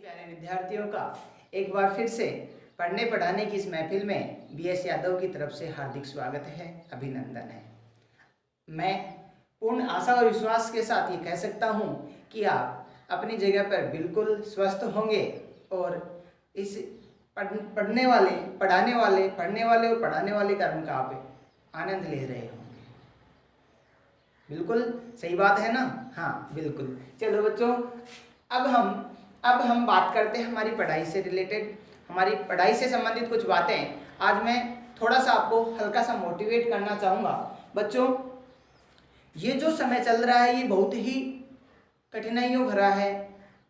प्यारे विद्यार्थियों का एक बार फिर से पढ़ने पढ़ाने की इस महफिल में बीएस यादव की तरफ से हार्दिक स्वागत है, अभिनंदन है। मैं पूर्ण आशा और विश्वास के साथ ये कह सकता हूँ कि आप अपनी जगह पर बिल्कुल स्वस्थ होंगे और इस पढ़ने वाले और पढ़ाने वाले कर्म का आप आनंद ले रहे होंगे। बिल्कुल सही बात है ना? हाँ बिल्कुल। चलो बच्चों, अब हम बात करते हैं हमारी पढ़ाई से रिलेटेड, हमारी पढ़ाई से संबंधित कुछ बातें। आज मैं थोड़ा सा आपको हल्का सा मोटिवेट करना चाहूँगा। बच्चों, ये जो समय चल रहा है ये बहुत ही कठिनाइयों भरा है,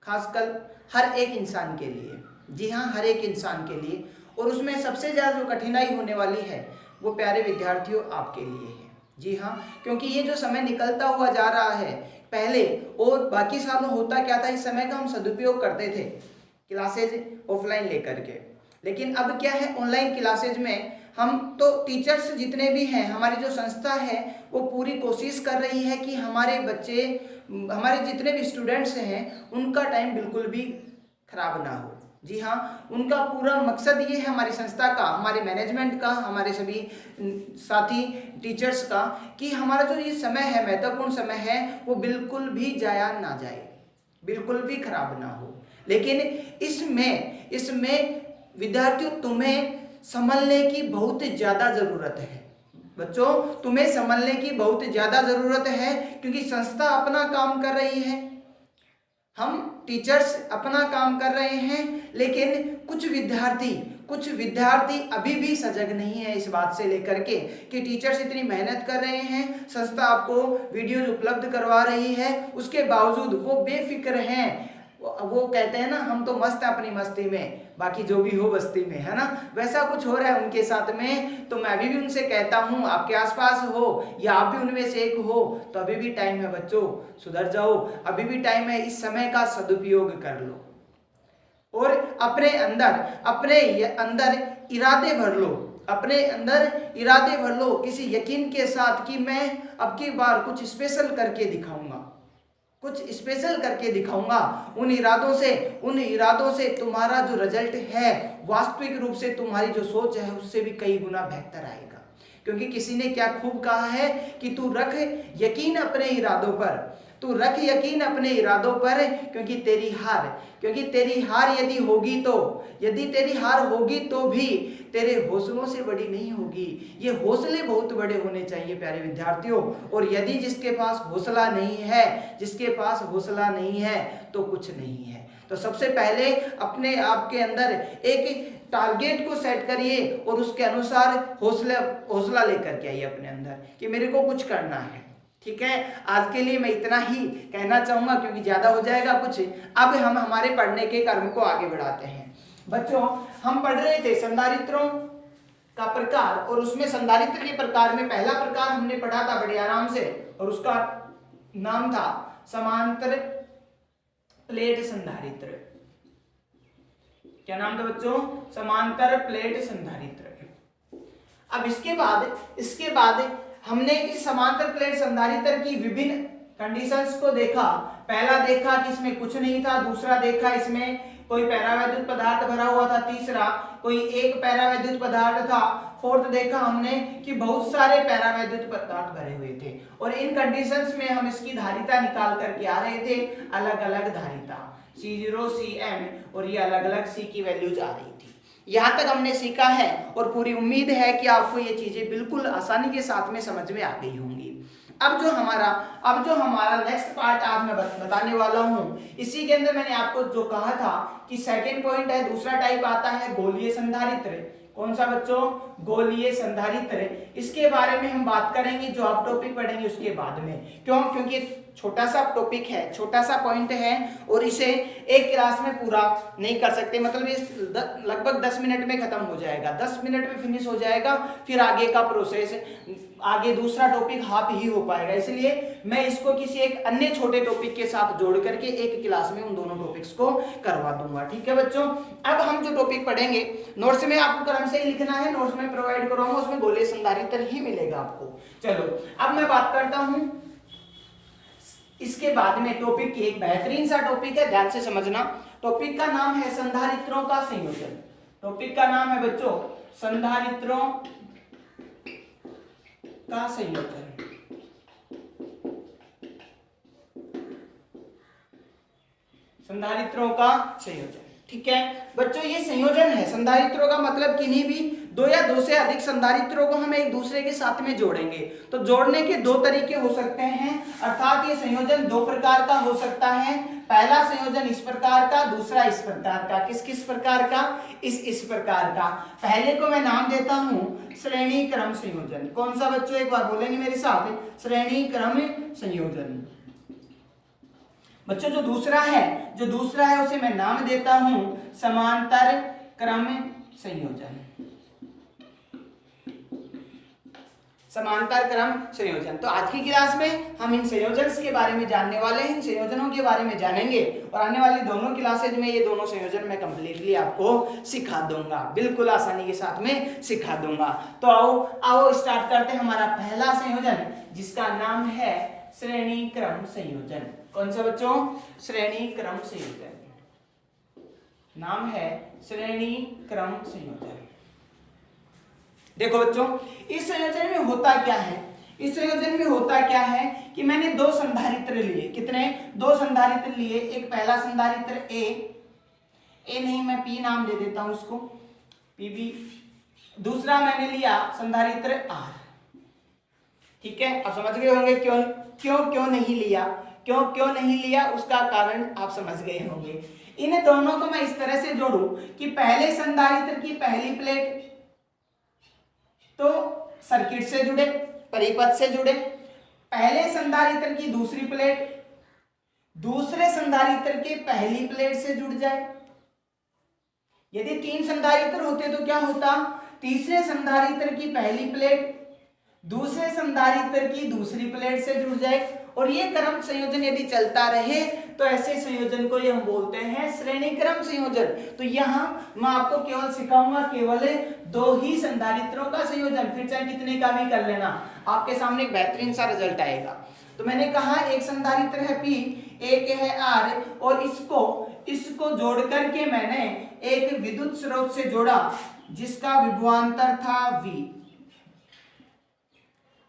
खासकर हर एक इंसान के लिए। जी हाँ, हर एक इंसान के लिए। और उसमें सबसे ज़्यादा जो कठिनाई होने वाली है वो प्यारे विद्यार्थियों आपके लिए है। जी हाँ, क्योंकि ये जो समय निकलता हुआ जा रहा है, पहले और बाकी सालों होता क्या था, इस समय का हम सदुपयोग करते थे क्लासेज ऑफलाइन लेकर के। लेकिन अब क्या है, ऑनलाइन क्लासेज में हम तो टीचर्स जितने भी हैं, हमारी जो संस्था है वो पूरी कोशिश कर रही है कि हमारे बच्चे, हमारे जितने भी स्टूडेंट्स हैं उनका टाइम बिल्कुल भी खराब ना हो। जी हाँ, उनका पूरा मकसद ये है हमारी संस्था का, हमारे मैनेजमेंट का, हमारे सभी साथी टीचर्स का, कि हमारा जो ये समय है, महत्वपूर्ण समय है, वो बिल्कुल भी जाया ना जाए, बिल्कुल भी खराब ना हो। लेकिन इसमें विद्यार्थियों तुम्हें संभलने की बहुत ज़्यादा ज़रूरत है। बच्चों, तुम्हें संभलने की बहुत ज़्यादा ज़रूरत है, क्योंकि संस्था अपना काम कर रही है, हम टीचर्स अपना काम कर रहे हैं, लेकिन कुछ विद्यार्थी अभी भी सजग नहीं है इस बात से लेकर के कि टीचर्स इतनी मेहनत कर रहे हैं, संस्था आपको वीडियोज उपलब्ध करवा रही है, उसके बावजूद वो बेफिक्र हैं। वो कहते हैं ना, हम तो मस्त हैं अपनी मस्ती में, बाकी जो भी हो बस्ती में, है ना? वैसा कुछ हो रहा है उनके साथ में। तो मैं अभी भी उनसे कहता हूँ, आपके आसपास हो या आप भी उनमें से एक हो, तो अभी भी टाइम है बच्चों, सुधर जाओ, अभी भी टाइम है, इस समय का सदुपयोग कर लो और अपने अंदर इरादे भर लो, अपने अंदर इरादे भर लो किसी यकीन के साथ कि मैं अब की बार कुछ स्पेशल करके दिखाऊंगा, कुछ स्पेशल करके दिखाऊंगा। उन इरादों से तुम्हारा जो रिजल्ट है, वास्तविक रूप से तुम्हारी जो सोच है उससे भी कई गुना बेहतर आएगा। क्योंकि किसी ने क्या खूब कहा है कि तू रख यकीन अपने इरादों पर, क्योंकि तेरी हार यदि तेरी हार होगी तो भी तेरे हौसलों से बड़ी नहीं होगी। ये हौसले बहुत बड़े होने चाहिए प्यारे विद्यार्थियों। और यदि जिसके पास हौसला नहीं है तो कुछ नहीं है। तो सबसे पहले अपने आप के अंदर एक टारगेट को सेट करिए और उसके अनुसार हौसला लेकर के आइए अपने अंदर कि मेरे को कुछ करना है। ठीक है, आज के लिए मैं इतना ही कहना चाहूंगा, क्योंकि ज्यादा हो जाएगा कुछ। अब हम हमारे पढ़ने के कर्म को आगे बढ़ाते हैं। बच्चों, हम पढ़ रहे थे संधारित्रों का प्रकार, और उसमें संधारित्र के प्रकार में पहला प्रकार हमने पढ़ा था बड़े आराम से, और उसका नाम था समांतर प्लेट संधारित्र। क्या नाम था बच्चों? समांतर प्लेट संधारित्र। अब इसके बाद हमने इस समांतर प्लेट संधारित्र की विभिन्न कंडीशंस को देखा। पहला देखा कि इसमें कुछ नहीं था, दूसरा देखा इसमें कोई पैरावैद्युत पदार्थ भरा हुआ था, तीसरा कोई एक पैरावैद्युत पदार्थ था, फोर्थ देखा हमने कि बहुत सारे पैरावैद्युत पदार्थ भरे हुए थे। और इन कंडीशंस में हम इसकी धारिता निकाल करके आ रहे थे, अलग अलग धारिता C0 Cm, और ये अलग अलग C की वैल्यूज आ रही थी। यहाँ तक हमने सीखा है और पूरी उम्मीद है कि आपको ये चीजें बिल्कुल आसानी के साथ में समझ में आ गई होंगी। अब जो हमारा नेक्स्ट पार्ट आज मैं बताने वाला हूँ, इसी के अंदर मैंने आपको जो कहा था कि सेकंड पॉइंट है, दूसरा टाइप आता है गोलीय संधारित्र। कौन सा बच्चों? गोलीय संधारित्र। इसके बारे में हम बात करेंगे, जो आप टॉपिक पढ़ेंगे उसके बाद में। क्यों? क्योंकि छोटा सा टॉपिक है, छोटा सा पॉइंट है, और इसे एक क्लास में पूरा नहीं कर सकते। मतलब ये लगभग 10 मिनट में खत्म हो जाएगा, 10 मिनट में फिनिश हो जाएगा। फिर आगे का प्रोसेस, आगे दूसरा टॉपिक हाफ ही हो पाएगा। इसलिए मैं इसको किसी एक अन्य छोटे टॉपिक के साथ जोड़ करके एक क्लास में उन दोनों टॉपिक्स को करवा दूंगा। ठीक है बच्चों, अब हम जो टॉपिक पढ़ेंगे, नोट्स में आपको क्रम से ही लिखना है, नोट्स में प्रोवाइड कराऊंगा, उसमें गोलीय संधारित्र ही मिलेगा आपको। चलो, अब मैं बात करता हूं इसके बाद में टॉपिक की, एक बेहतरीन सा टॉपिक है, ध्यान से समझना। टॉपिक का नाम है संधारित्रों का संयोजन। टॉपिक का नाम है बच्चों संधारित्रों का संयोजन। संधारित्रों का संयोजन। ठीक है बच्चों, ये संयोजन है। संधारित्रों का मतलब किन्हीं भी दो या दो से अधिक संधारित्रों को हम एक दूसरे के साथ में जोड़ेंगे। तो जोड़ने के दो तरीके हो सकते हैं, अर्थात ये संयोजन दो प्रकार का हो सकता है। पहला संयोजन इस प्रकार का, दूसरा इस प्रकार का। किस किस प्रकार का? इस प्रकार का। पहले को मैं नाम देता हूं श्रेणी क्रम संयोजन। कौन सा बच्चों, एक बार बोलेंगे मेरे साथ, श्रेणी क्रम संयोजन। बच्चों जो दूसरा है उसे मैं नाम देता हूं समांतर क्रम संयोजन। समांतर क्रम संयोजन। तो आज की क्लास में हम इन संयोजन के बारे में जानने वाले हैं, इन संयोजनों के बारे में जानेंगे और आने वाली दोनों क्लासेज में ये दोनों संयोजन मैं कंप्लीटली आपको सिखा दूंगा, बिल्कुल आसानी के साथ में सिखा दूंगा। तो आओ स्टार्ट करते हैं हमारा पहला संयोजन, जिसका नाम है श्रेणी क्रम संयोजन। कौन सा बच्चों? श्रेणी क्रम संयोजन। नाम है श्रेणी क्रम संयोजन। देखो बच्चों, इस संयोजन में होता क्या है? इस संयोजन में होता क्या है कि मैंने दो संधारित्र लिए। कितने? दो संधारित्र लिए। एक पहला संधारित्र ए नहीं, मैं पी नाम दे देता हूं उसको, पीबी। दूसरा मैंने लिया संधारित्र आर। ठीक है, आप समझ गए होंगे क्यों नहीं लिया, क्यों नहीं लिया, उसका कारण आप समझ गए होंगे। इन दोनों को मैं इस तरह से जोड़ूं कि पहले संधारित्र की पहली प्लेट तो सर्किट से जुड़े, परिपथ से जुड़े। पहले संधारित्र की दूसरी प्लेट दूसरे संधारित्र की पहली प्लेट से जुड़ जाए। यदि तीन संधारित्र होते तो क्या होता? तीसरे संधारित्र की पहली प्लेट दूसरे संधारित्र की दूसरी प्लेट से जुड़ जाए। और ये क्रम संयोजन यदि चलता रहे तो ऐसे संयोजन को ये हम बोलते हैं श्रेणी क्रम संयोजन। तो यहाँ मैं आपको केवल सिखाऊंगा केवल दो ही संधारित्रों का संयोजन, फिर चाहे कितने का भी कर लेना, आपके सामने एक बेहतरीन सा रिजल्ट आएगा। तो मैंने कहा एक संधारित्र है P, एक है R, और इसको जोड़ करके मैंने एक विद्युत स्रोत से जोड़ा जिसका विभवांतर था V।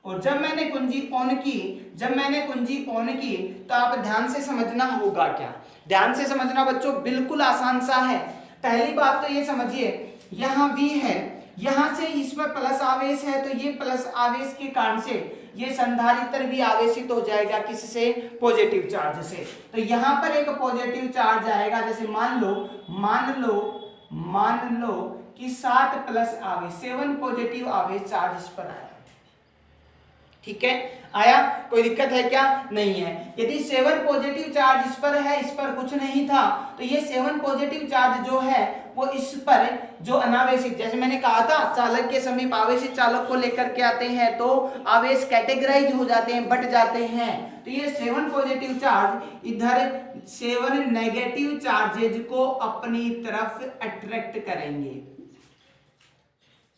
और जब मैंने कुंजी ऑन की तो आप ध्यान से समझना होगा क्या? ध्यान से समझना बच्चों, बिल्कुल आसान सा है। पहली बात तो ये समझिए, यहाँ V है, यहाँ से इस पर प्लस आवेश है, तो ये प्लस आवेश के कारण से ये संधारित्र भी आवेशित हो जाएगा। किससे? पॉजिटिव चार्ज से। तो यहाँ पर एक पॉजिटिव चार्ज आएगा। जैसे मान लो कि 7 प्लस आवेश, 7 पॉजिटिव आवेश चार्ज इस पर आया। ठीक है, आया? कोई दिक्कत है क्या? नहीं है। यदि 7 पॉजिटिव चार्ज इस पर है, इस पर कुछ नहीं था, तो ये 7 पॉजिटिव चार्ज जो है वो इस पर जो अनावेशित, जैसे मैंने कहा था चालक के समीप आवेशित चालक को लेकर के आते हैं तो आवेश कैटेगराइज हो जाते हैं, बट जाते हैं। तो ये 7 पॉजिटिव चार्ज इधर 7 नेगेटिव चार्जेज को अपनी तरफ अट्रैक्ट करेंगे,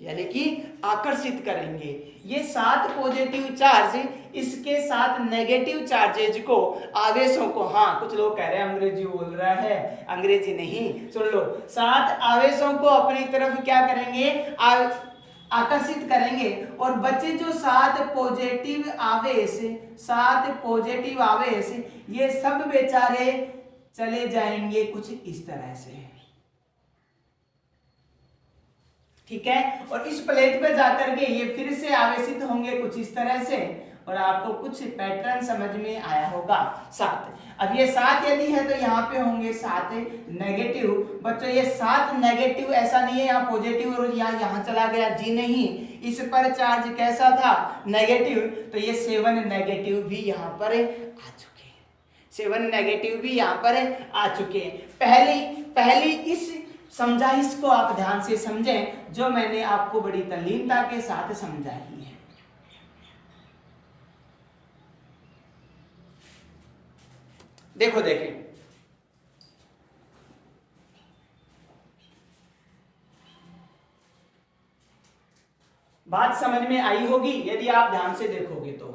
यानी कि आकर्षित करेंगे। ये 7 पॉजिटिव चार्ज इसके 7 नेगेटिव चार्जेज को, आवेशों को, हाँ कुछ लोग कह रहे हैं अंग्रेजी बोल रहा है, अंग्रेजी नहीं, सुन लो, 7 आवेशों को अपनी तरफ क्या करेंगे? आकर्षित करेंगे। और बचे जो 7 पॉजिटिव आवेश ये सब बेचारे चले जाएंगे कुछ इस तरह से। ठीक है, और इस प्लेट पे जाकर के ये फिर से आवेशित होंगे कुछ इस तरह से, और आपको कुछ पैटर्न समझ में आया होगा। 7, अब ये 7 यदि है तो यहाँ पे होंगे 7 नेगेटिव। बच्चों ये 7 नेगेटिव ऐसा नहीं है यहाँ पॉजिटिव और यहाँ चला गया, जी नहीं, इस पर चार्ज कैसा था? नेगेटिव। तो ये 7 नेगेटिव भी यहाँ पर आ चुके हैं, 7 नेगेटिव भी यहाँ पर आ चुके हैं। पहली इस समझाइश को आप ध्यान से समझें जो मैंने आपको बड़ी तल्लीनता के साथ समझाई है। देखें, बात समझ में आई होगी यदि आप ध्यान से देखोगे तो।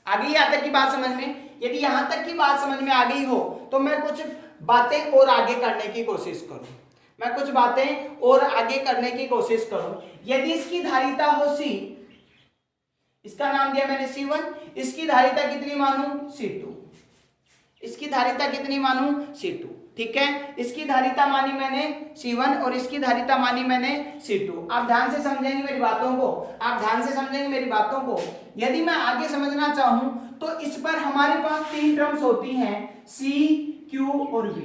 आ गई यहाँ तक की बात समझ में? यदि यहाँ तक की बात समझ में आ गई हो तो मैं कुछ बातें और आगे करने की कोशिश करूं, मैं कुछ बातें और आगे करने की कोशिश करूं। यदि इसकी धारिता हो C, इसका नाम दिया मैंने C1, इसकी धारिता कितनी मानूं? C2, इसकी धारिता कितनी मानूं? C2, ठीक है। इसकी धारिता मानी मैंने C1 और इसकी धारिता मानी मैंने C2। आप ध्यान से समझेंगे मेरी बातों को, आप ध्यान से समझेंगे मेरी बातों को। यदि मैं आगे समझना चाहूं तो इस पर हमारे पास 3 टर्म्स होती हैं, C, Q और V,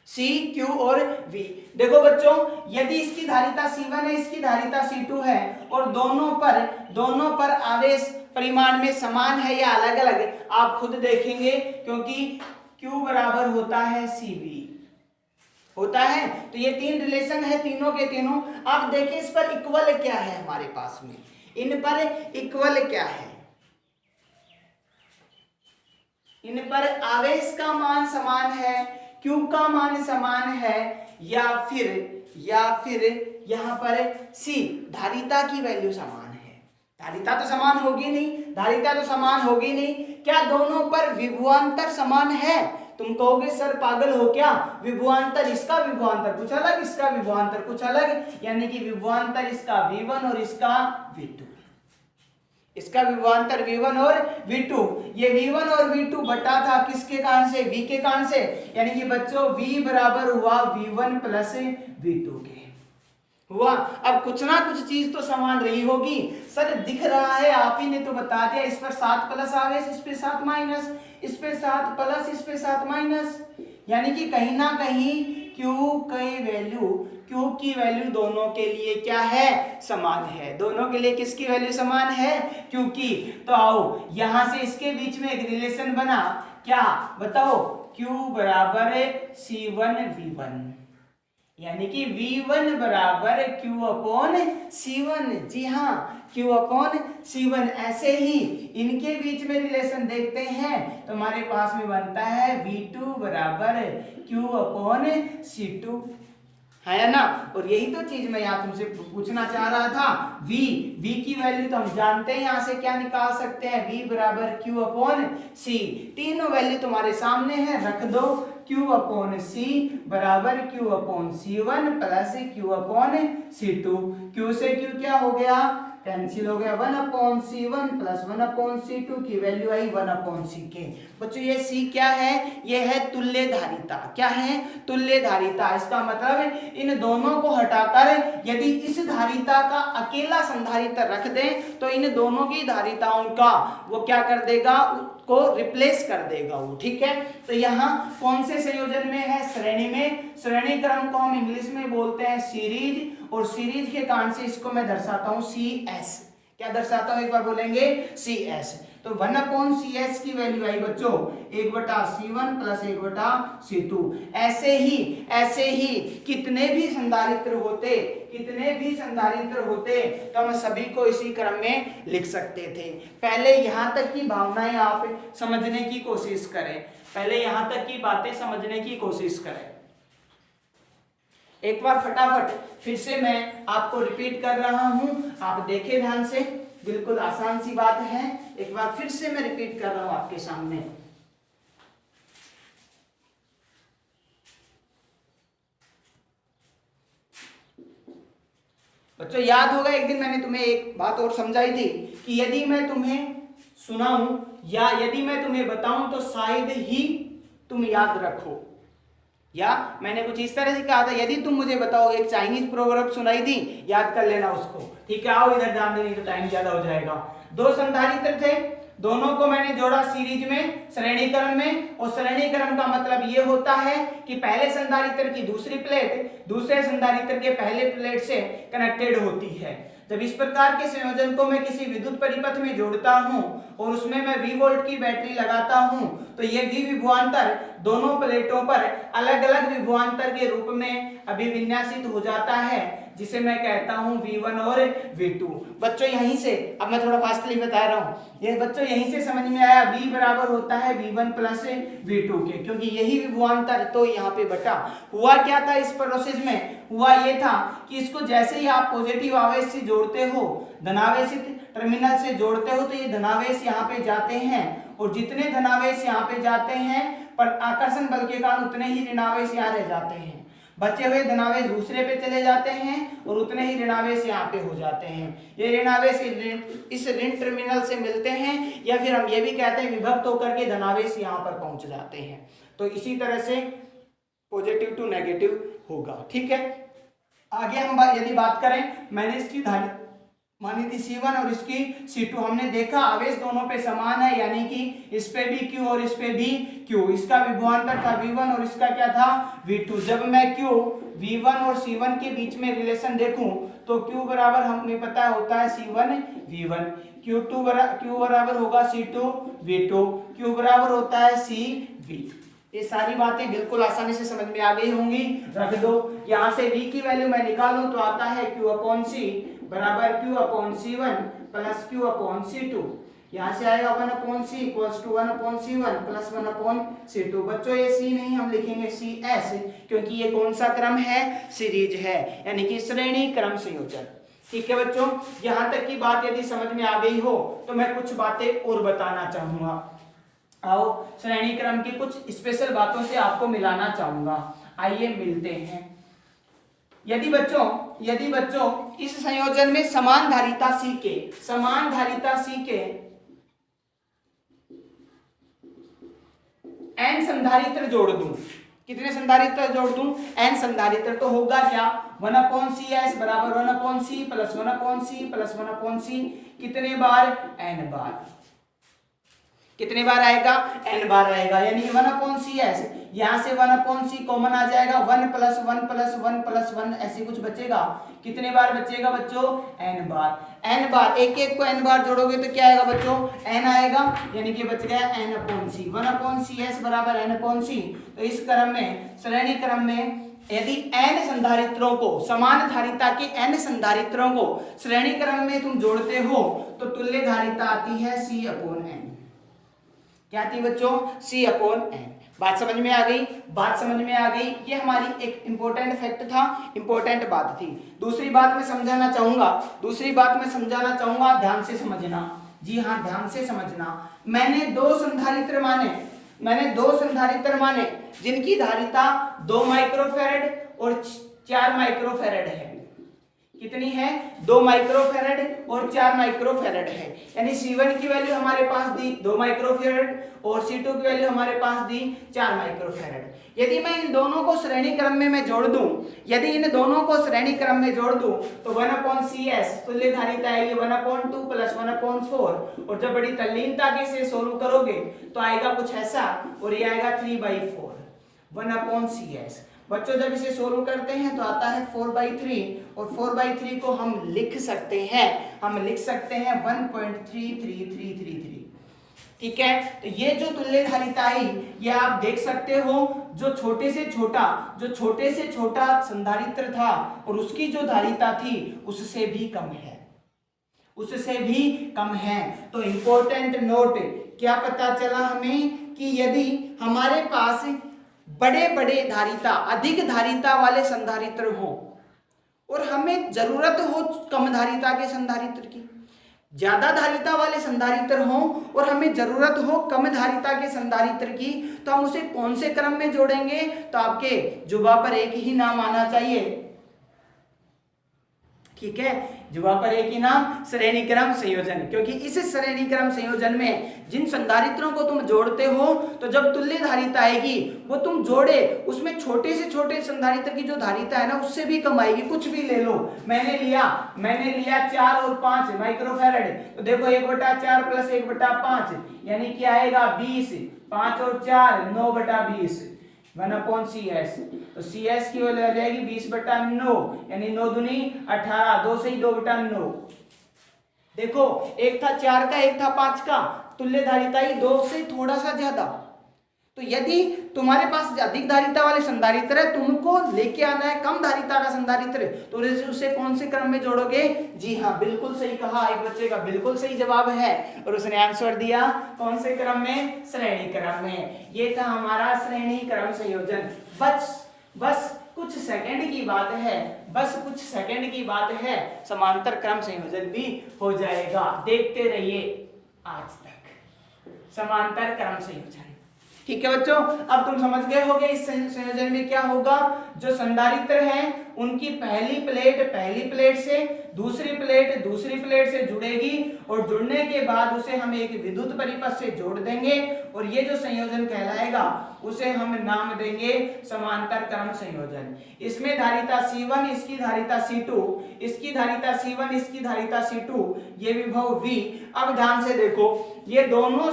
C, Q और V। देखो बच्चों, यदि इसकी धारिता C1 है, इसकी धारिता C2 है और दोनों पर आवेश परिमाण में समान है या अलग अलग, आप खुद देखेंगे, क्योंकि Q बराबर होता है CV, होता है। तो ये 3 रिलेशन है, तीनों के तीनों। आप देखिए इस पर इक्वल क्या है हमारे पास में, इन पर इक्वल क्या है, इन पर आवेश का मान समान है, Q का मान समान है, या फिर यहाँ पर C धारिता की वैल्यू समान है। धारिता तो समान होगी नहीं, धारिता तो समान होगी नहीं। क्या दोनों पर विभवांतर समान है? तुम कहोगे सर पागल हो क्या, विभवांतर, इसका विभवांतर कुछ अलग, इसका विभवांतर कुछ अलग, यानी कि विभवांतर इसका V1 और इसका V2, इसका विभवांतर V1 और V2। ये V1 और V2 बटा था किसके कारण से? V के कारण से, यानी कि बच्चों V बराबर हुआ V1 प्लस V2 के हुआ। अब कुछ ना कुछ चीज तो समान रही होगी। सर दिख रहा है, आप ही ने तो बता दिया, इस पर 7 प्लस आवेश, इस पे 7 माइनस, इस पे 7 प्लस, इस पे 7 माइनस, यानी कि कहीं ना कहीं Q की वैल्यू दोनों के लिए क्या है? समान है। दोनों के लिए किसकी वैल्यू समान है? Q की। तो आओ यहां से इसके बीच में एक रिलेशन बना, क्या बताओ? Q बराबर C1 V1, यानी कि V1 बराबर Q अपॉन C1। जी हाँ, Q अपॉन C1। ऐसे ही इनके बीच में रिलेशन देखते हैं तो हमारे पास में बनता है V2 बराबर Q अपॉन C2, है ना। और यही तो चीज मैं यहाँ तुमसे पूछना चाह रहा था। V की वैल्यू तो हम जानते हैं, यहाँ से क्या निकाल सकते हैं? V बराबर Q अपॉन C। तीनों वैल्यू तुम्हारे सामने है, रख दो। Q अपॉन C बराबर Q upon C1 plus Q upon C2। Q से Q क्या हो गया? कैंसिल हो गया। 1 upon C1 plus 1 upon C2 की वैल्यू आई 1 अपॉन CK। बच्चों ये C क्या है? ये है तुल्य धारिता। क्या है? तुल्य धारिता। इसका मतलब इन दोनों को हटाकर यदि इस धारिता का अकेला संधारित्र रख दें तो इन दोनों की धारिताओं का वो क्या कर देगा? को रिप्लेस कर देगा वो, ठीक है। तो यहाँ कौन से संयोजन में है? श्रेणी में। श्रेणी क्रम को हम इंग्लिश में बोलते हैं सीरीज, और सीरीज के कारण से इसको मैं दर्शाता हूं CS। क्या दर्शाता हूं? एक बार बोलेंगे CS। तो 1 अपॉन CS की वैल्यू आई बच्चों 1/C1 प्लस 1/C2। ऐसे ही कितने भी संधारित्र होते तो हम सभी को इसी क्रम में लिख सकते थे। पहले यहां तक की भावनाएं आप समझने की कोशिश करें, पहले यहां तक की बातें समझने की कोशिश करें। एक बार फटाफट फिर से मैं आपको रिपीट कर रहा हूं, आप देखें ध्यान से, बिल्कुल आसान सी बात है। एक बार फिर से मैं रिपीट कर रहा हूं आपके सामने। बच्चों याद होगा एक दिन मैंने तुम्हें एक बात और समझाई थी कि यदि मैं तुम्हें सुनाऊं या यदि मैं तुम्हें बताऊं तो शायद ही तुम याद रखो, या मैंने कुछ इस तरह से कहा था, यदि तुम मुझे बताओ, एक चाइनीज प्रोवर्ब सुनाई थी, याद कर लेना उसको, ठीक है। आओ इधर ध्यान देने, तो टाइम ज्यादा हो जाएगा। 2 संधारित्र थे, दोनों को मैंने जोड़ा सीरीज में, श्रेणी क्रम में, और श्रेणी क्रम का मतलब ये होता है कि पहले संधारित्र की दूसरी प्लेट दूसरे संधारित्र के पहले प्लेट से कनेक्टेड होती है। जब इस प्रकार के संयोजन को मैं किसी विद्युत परिपथ में जोड़ता हूं और उसमें मैं V वोल्ट की बैटरी लगाता हूं तो ये V विभवांतर दोनों प्लेटों पर अलग अलग विभवांतर के रूप में अभिविन्यासित हो जाता है, जिसे मैं कहता हूं V1 और V2। बच्चों यहीं से अब मैं थोड़ा फास्टली बता रहा हूं, ये बच्चों यहीं से समझ में आया V बराबर होता है V1 प्लस V2 के, क्योंकि यही विभवांतर तो यहाँ पे बटा। हुआ क्या था इस प्रोसेस में, हुआ ये था कि इसको जैसे ही आप पॉजिटिव आवेश से जोड़ते हो, धनावेशित टर्मिनल से जोड़ते हो, तो ये धनावेश यहाँ पे जाते हैं, और जितने धनावेश यहाँ पे जाते हैं पर आकर्षण बल के कारण उतने ही ऋणावेश यहाँ रह जाते हैं। बचे हुए धनावेश दूसरे पे चले जाते हैं और उतने ही ऋणावेश यहाँ पे हो जाते हैं। ये ऋणावेश इस ऋण टर्मिनल से मिलते हैं, या फिर हम ये भी कहते हैं विभक्त होकर के धनावेश यहाँ पर पहुंच जाते हैं। तो इसी तरह से पॉजिटिव टू नेगेटिव होगा। ठीक है, आगे हम यदि बात करें, मैंने इसकी धारिता मानी थी C1 और इसकी C2, हमने देखा आवेश दोनों पे समान है, यानी कि इस पे भी Q और इस पे भी Q। इसका विभवांतर था V1 और इसका क्या था V2। जब मैं Q V1 और C1 के बीच में रिलेशन देखूं तो Q बराबर हमें पता होता है C1 V1, Q बराबर होगा C2 V2, Q बराबर होता है CV। ये सारी बातें बिल्कुल आसानी से समझ में आ गई होंगी। रख दो, यहाँ से V की वैल्यू मैं निकालूं तो आता है Q/C बराबर Q/C1 प्लस Q/C2। यहाँ से आएगा 1/C equals to 1/C1 plus 1/C2। बच्चों ये C नहीं, हम लिखेंगे CS, क्योंकि ये कौन सा क्रम है, सीरीज है, यानी कि श्रेणी क्रम संयोजन। ठीक है बच्चों, यहाँ तक की बात यदि समझ में आ गई हो तो मैं कुछ बातें और बताना चाहूंगा। आओ श्रेणी क्रम की कुछ स्पेशल बातों से आपको मिलाना चाहूंगा। आइए मिलते हैं। यदि बच्चों इस संयोजन में समान धारिता C के n संधारित्र जोड़ दूं, कितने संधारित्र जोड़ दूं, n संधारित्र, तो होगा क्या 1/CS बराबर 1/C plus 1/C plus 1/C, कितने बार, n बार। कितने बार आएगा, n बार आएगा, यानी 1/CS, यहाँ से 1/C कॉमन आ जाएगा, 1 प्लस 1 प्लस 1 प्लस 1 ऐसे कुछ बचेगा। कितने बार बचेगा बच्चों, n बार। एक एक को n बार जोड़ोगे तो क्या आएगा बच्चों, n आएगा, यानी कि बच गया n/C। 1/CS बराबर n/C। तो इस क्रम में, श्रेणी क्रम में यदि n संधारित्रों को, समान धारिता के n संधारित्रों को श्रेणी क्रम में तुम जोड़ते हो तो तुल्य धारिता आती है C/n। क्या आती है बच्चों, C/n। बात समझ में आ गई। ये हमारी एक इंपॉर्टेंट फैक्ट था, इंपॉर्टेंट बात थी। दूसरी बात मैं समझाना चाहूंगा, ध्यान से समझना। जी हाँ, ध्यान से समझना। मैंने दो संधारित्र माने जिनकी धारिता 2 माइक्रोफैरड और 4 माइक्रोफैरड है। कितनी है, 2 माइक्रोफैरड और 4 माइक्रोफैरड है, यानी C1 की वैल्यू हमारे पास दी 2 माइक्रोफैरड और C2 की वैल्यू हमारे पास दी 4 माइक्रोफैरड। यदि मैं इन दोनों को श्रेणी क्रम में मैं जोड़ दूं, तो 1/CS तुल्य धारिता आएगी 1/2 प्लस 1/4, और जब बड़ी तल्लीनता के से सोल्व करोगे तो आएगा कुछ ऐसा, और ये आएगा 3/4 1/CS। बच्चों जब इसे सोल्व करते हैं तो आता है 4/3, और 4/3 को हम लिख सकते हैं 1.333333। ठीक है, तो ये जो तुल्य धारिता आई, ये आप देख सकते हो, जो छोटे से छोटा संधारित्र था और उसकी जो धारिता थी उससे भी कम है। तो इंपॉर्टेंट नोट, क्या पता चला हमें कि यदि हमारे पास बड़े धारिता, अधिक धारिता वाले संधारित्र हो और हमें जरूरत हो कम धारिता के संधारित्र की, ज्यादा धारिता वाले संधारित्र हो और हमें जरूरत हो कम धारिता के संधारित्र की, तो हम उसे कौन से क्रम में जोड़ेंगे, तो आपके जुबान पर एक ही नाम आना चाहिए। ठीक है, जुबान पर एक ही नाम, श्रेणी क्रम संयोजन, क्योंकि इस श्रेणी क्रम संयोजन में जिन संधारित्रों को तुम जोड़ते हो तो जब तुल्य धारिता आएगी वो तुम जोड़े, उसमें छोटे से छोटे संधारित्र की जो धारिता है ना उससे भी कम आएगी। कुछ भी ले लो, मैंने लिया 4 और 5 माइक्रोफैरड, तो देखो 1/4 प्लस 1/5 यानी क्या आएगा 20, 5 और 4 9/20 1/CS। तो CS की वैल्यू आ जाएगी 20/9, यानी 9 दूनी 18, 2 से ही 2/9। देखो एक था 4 का, एक था 5 का, तुल्य धारिता ही 2 से थोड़ा सा ज्यादा। तो यदि तुम्हारे पास अधिक धारिता वाले संधारित्र है, तुमको लेके आना है कम धारिता का संधारित्र, तो उसे कौन से क्रम में जोड़ोगे? जी हाँ, बिल्कुल सही कहा, एक बच्चे का बिल्कुल सही जवाब है और उसने आंसर दिया कौन से क्रम में? श्रेणी क्रम में। ये था हमारा श्रेणी क्रम संयोजन। बस कुछ सेकंड की बात है, बस कुछ सेकंड की बात है, समांतर क्रम संयोजन भी हो जाएगा। देखते रहिए आज तक समांतर क्रम संयोजन। ठीक है बच्चों, अब तुम समझ गए होगे इस संयोजन में क्या होगा। जो संधारित्र है उनकी पहली प्लेट से दूसरी प्लेट से जुड़ेगी और जुड़ने के बाद उसे हम एक विद्युत परिपथ से जोड़ देंगे और ये जो संयोजन कहलाएगा उसे हम नाम देंगे समांतर क्रम संयोजन। इसमें धारिता C1, इसकी धारिता C2, इसकी धारिता C1, इसकी धारिता C2, ये विभव V। अब ध्यान से देखो, ये दोनों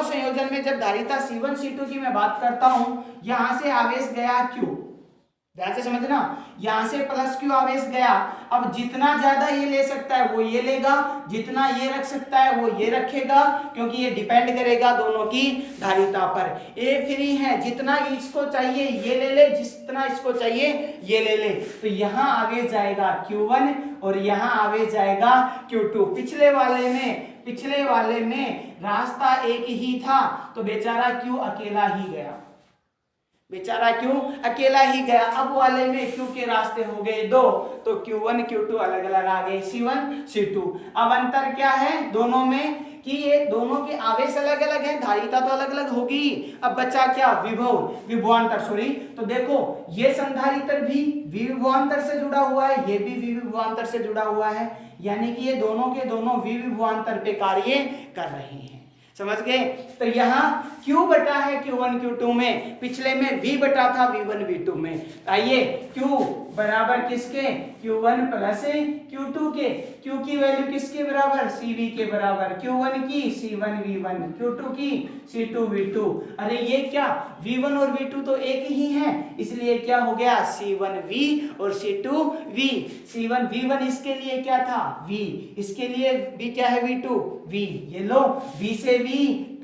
संयोजन में जब धारिता C1 C2 की मैं बात करता हूं, यहां से आवेश गया Q, ध्यान से समझना, यहां से प्लस Q आवेश गया। अब जितना ज्यादा ये ले सकता है वो ये लेगा, जितना ये रख सकता है वो ये रखेगा, क्योंकि ये डिपेंड करेगा दोनों की धारिता पर। ए फ्री है, जितना इसको चाहिए ये ले ले, जितना इसको चाहिए ये ले ले। तो यहाँ आवेश जाएगा Q1 और यहाँ आवेश जाएगा Q2। पिछले वाले में रास्ता एक ही था तो बेचारा Q अकेला ही गया, अब वाले में Q के रास्ते हो गए दो, तो Q1 Q2 अलग अलग आ गए, C1 C2। अब अंतर क्या है दोनों में कि ये दोनों के आवेश अलग अलग है, धारिता तो अलग अलग होगी। अब बचा क्या? विभवांतर। सॉरी, तो देखो ये संधारित्र भी विभवांतर से जुड़ा हुआ है, ये भी विभवांतर से जुड़ा हुआ है, यानी कि ये दोनों के दोनों विभवांतर पे कार्य कर रहे हैं। समझ गए? तो यहाँ Q बटा है Q1 Q2 में, पिछले में V बटा था V1 V2 में। आइए Q बराबर किसके? Q1 प्लस Q2 के। Q की वैल्यू किसके बराबर? CV के बराबर। Q1 की C1 V1, Q2 की C2 V2। अरे ये क्या, V1 और V2 तो एक ही हैं, इसलिए क्या हो गया? C1 V और C2 V। C1 V1 इसके लिए क्या था? V, इसके लिए V क्या है? V2 V। ये लो, V से V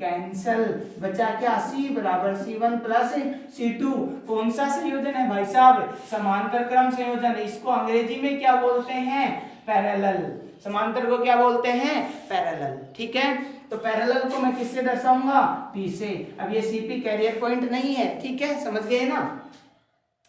कैंसल, बचा क्या? C बराबर C1 प्लस C2। कौन सा संयोजन है भाई साहब? समांतर क्रम संयोजन। इसको अंग्रेजी में क्या बोलते हैं? पैरेलल। समांतर को क्या बोलते हैं? पैरेलल। ठीक है, तो पैरेलल को मैं किससे दर्शाऊंगा? P से। अब ये CP कैरियर पॉइंट नहीं है, ठीक है, समझ गए ना?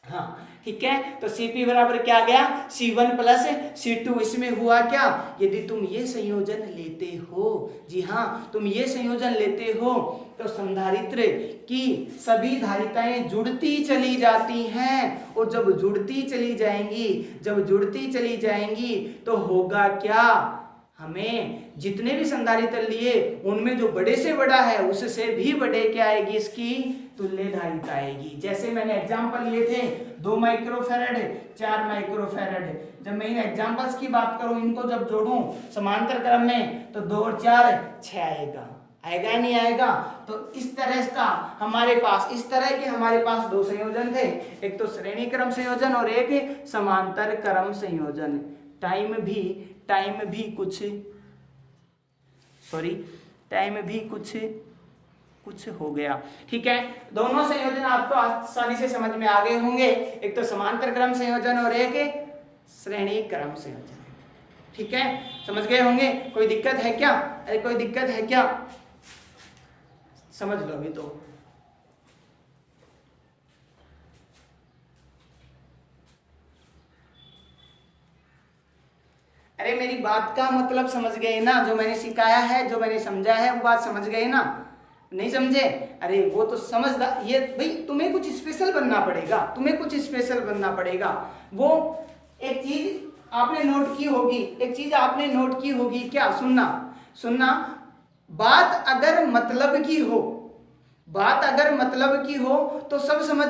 हाँ ठीक है, तो Cp बराबर क्या आ गया? C1 plus C2। इसमें हुआ क्या? यदि तुम ये संयोजन लेते हो, जी हाँ, तुम ये संयोजन लेते हो तो संधारित्र की सभी धारिताएं जुड़ती चली जाती हैं और जब जुड़ती चली जाएंगी तो होगा क्या? हमें जितने भी संधारित्र लिए उनमें जो बड़े से बड़ा है उससे भी बड़े क्या आएगी? इसकी तुल्य धारिता आएगी। जैसे मैंने एग्जांपल लिए थे 2 माइक्रोफैरड, 4 माइक्रोफैरड। जब मैं इन एग्जांपल्स की बात करूं, इनको जब जोड़ूं समांतर क्रम में तो 2 और 4 6 आएगा नहीं आएगा? तो इस तरह का हमारे पास 2 संयोजन थे, एक तो श्रेणी क्रम संयोजन और एक समांतर क्रम संयोजन। टाइम भी कुछ हो गया। ठीक है, दोनों संयोजन आपको आसानी से समझ में आ गए होंगे, एक तो समांतर क्रम संयोजन और एक श्रेणी क्रम संयोजन। ठीक है, समझ गए होंगे? कोई दिक्कत है क्या? अरे कोई दिक्कत है क्या? समझ लो अभी तो। अरे मेरी बात का मतलब समझ गए ना? जो मैंने सिखाया है, जो मैंने समझा है, वो बात समझ गए ना? नहीं समझे? अरे वो तो समझदार, ये भाई तुम्हें कुछ स्पेशल बनना पड़ेगा। वो एक चीज आपने नोट की होगी, क्या? सुनना, बात अगर मतलब की हो तो सब समझ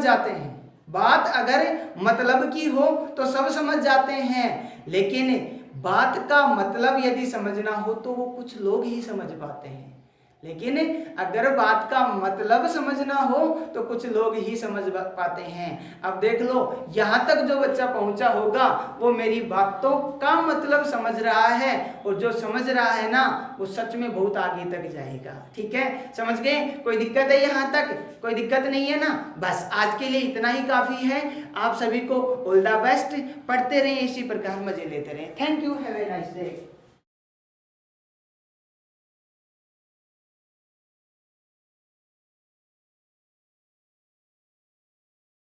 जाते हैं, लेकिन बात का मतलब यदि समझना हो तो वो कुछ लोग ही समझ पाते हैं। लेकिन अगर बात का मतलब समझना हो तो कुछ लोग ही समझ पाते हैं। अब देख लो, यहाँ तक जो बच्चा पहुंचा होगा वो मेरी बातों का मतलब समझ रहा है, और जो समझ रहा है ना वो सच में बहुत आगे तक जाएगा। ठीक है, समझ गए? कोई दिक्कत है यहाँ तक? कोई दिक्कत नहीं है ना? बस आज के लिए इतना ही काफ़ी है। आप सभी को ऑल द बेस्ट, पढ़ते रहें, इसी प्रकार मजे लेते रहें। Thank you, have a nice day.